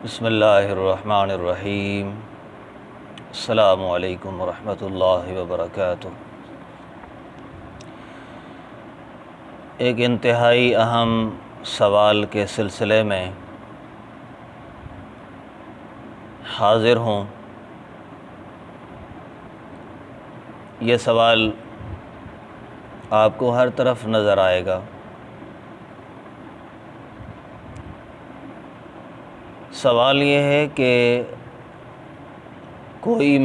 بسم اللہ الرحمن الرحیم۔ السلام علیکم ورحمۃ اللہ وبرکاتہ۔ ایک انتہائی اہم سوال کے سلسلے میں حاضر ہوں۔ یہ سوال آپ کو ہر طرف نظر آئے گا۔ سوال یہ ہے کہ کوئی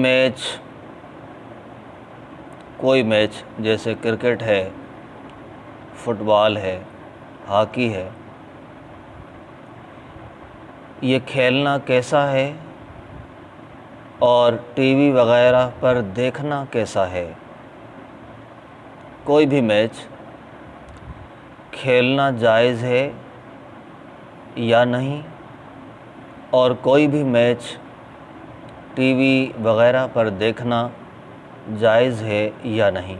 میچ جیسے کرکٹ ہے، فٹ بال ہے، ہاکی ہے، یہ کھیلنا کیسا ہے اور ٹی وی وغیرہ پر دیکھنا کیسا ہے؟ کوئی بھی میچ کھیلنا جائز ہے یا نہیں، اور کوئی بھی میچ ٹی وی وغیرہ پر دیکھنا جائز ہے یا نہیں؟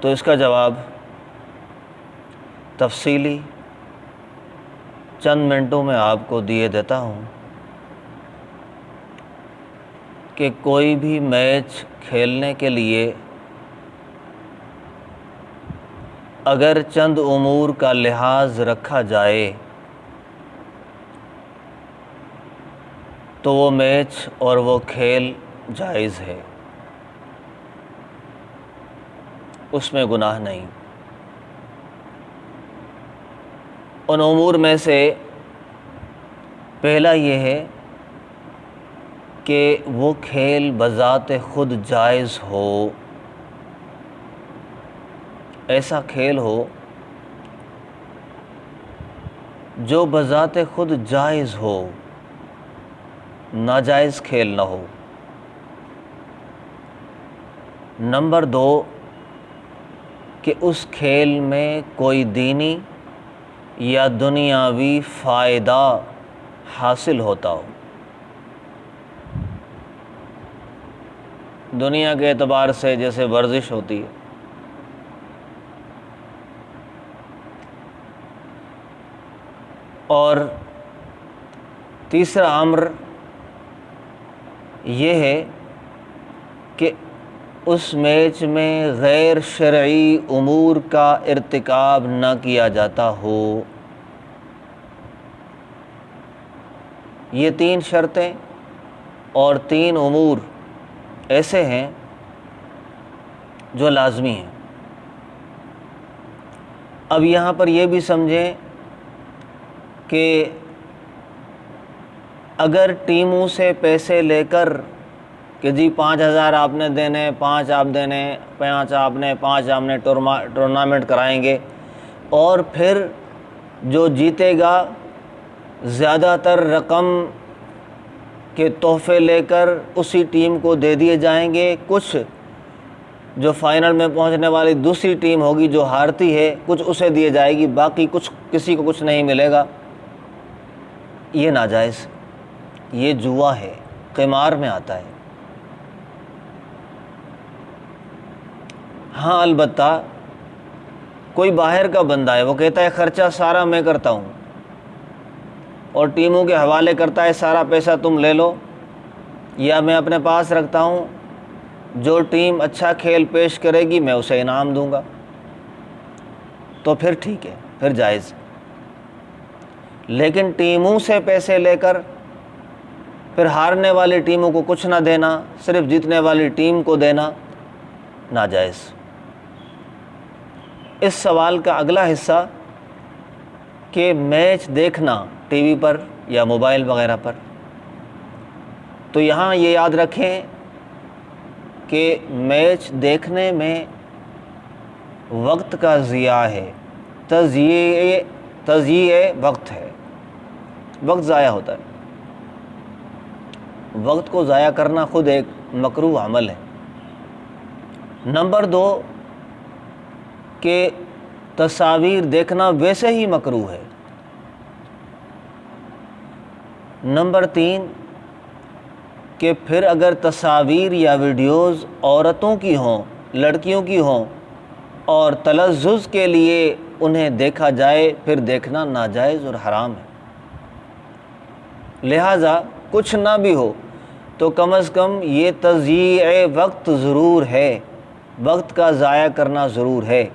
تو اس کا جواب تفصیلی چند منٹوں میں آپ کو دیے دیتا ہوں کہ کوئی بھی میچ کھیلنے کے لیے اگر چند امور کا لحاظ رکھا جائے تو وہ میچ اور وہ کھیل جائز ہے، اس میں گناہ نہیں۔ ان امور میں سے پہلا یہ ہے کہ وہ کھیل بذات خود جائز ہو، ایسا کھیل ہو جو بذات خود جائز ہو، ناجائز کھیل نہ ہو۔ نمبر 2 کہ اس کھیل میں کوئی دینی یا دنیاوی فائدہ حاصل ہوتا ہو۔ دنیا کے اعتبار سے جیسے ورزش ہوتی ہے، اور تیسرا امر یہ ہے کہ اس میچ میں غیر شرعی امور کا ارتکاب نہ کیا جاتا ہو۔ یہ 3 شرطیں اور 3 امور ایسے ہیں جو لازمی ہیں۔ اب یہاں پر یہ بھی سمجھیں کہ اگر ٹیموں سے پیسے لے کر کہ جی 5,000 آپ نے دینے، 5 آپ دینے، 5 آپ نے ٹورنامنٹ کرائیں گے، اور پھر جو جیتے گا زیادہ تر رقم کے تحفے لے کر اسی ٹیم کو دے دیے جائیں گے، کچھ جو فائنل میں پہنچنے والی دوسری ٹیم ہوگی جو ہارتی ہے کچھ اسے دیے جائے گی، باقی کسی کو کچھ نہیں ملے گا، یہ ناجائز، یہ جوا ہے، قمار میں آتا ہے۔ ہاں البتہ کوئی باہر کا بندہ ہے، وہ کہتا ہے خرچہ سارا میں کرتا ہوں، اور ٹیموں کے حوالے کرتا ہے سارا پیسہ تم لے لو، یا میں اپنے پاس رکھتا ہوں، جو ٹیم اچھا کھیل پیش کرے گی میں اسے انعام دوں گا، تو پھر ٹھیک ہے، پھر جائز۔ لیکن ٹیموں سے پیسے لے کر پھر ہارنے والی ٹیموں کو کچھ نہ دینا، صرف جیتنے والی ٹیم کو دینا، ناجائز۔ اس سوال کا اگلا حصہ کہ میچ دیکھنا ٹی وی پر یا موبائل وغیرہ پر، تو یہاں یہ یاد رکھیں کہ میچ دیکھنے میں وقت کا ضیاع ہے، تضییع وقت ہے، وقت ضائع ہوتا ہے۔ وقت کو ضائع کرنا خود ایک مکروہ عمل ہے۔ نمبر 2 کہ تصاویر دیکھنا ویسے ہی مکروہ ہے۔ نمبر 3 کہ پھر اگر تصاویر یا ویڈیوز عورتوں کی ہوں، لڑکیوں کی ہوں، اور تلذذ کے لیے انہیں دیکھا جائے پھر دیکھنا ناجائز اور حرام ہے۔ لہٰذا کچھ نہ بھی ہو تو کم از کم یہ تضییع وقت ضرور ہے، وقت کا ضائع کرنا ضرور ہے۔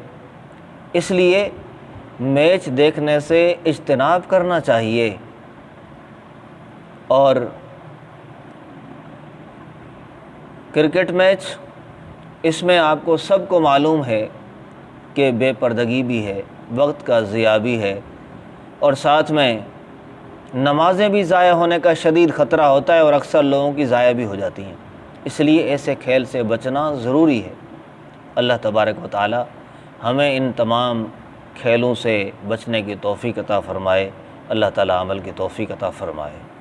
اس لیے میچ دیکھنے سے اجتناب کرنا چاہیے۔ اور کرکٹ میچ، اس میں آپ کو سب کو معلوم ہے کہ بے پردگی بھی ہے، وقت کا ضیاع بھی ہے، اور ساتھ میں نمازیں بھی ضائع ہونے کا شدید خطرہ ہوتا ہے، اور اکثر لوگوں کی ضائع بھی ہو جاتی ہیں۔ اس لیے ایسے کھیل سے بچنا ضروری ہے۔ اللہ تبارک و تعالی ہمیں ان تمام کھیلوں سے بچنے کی توفیق عطا فرمائے۔ اللہ تعالی عمل کی توفیق عطا فرمائے۔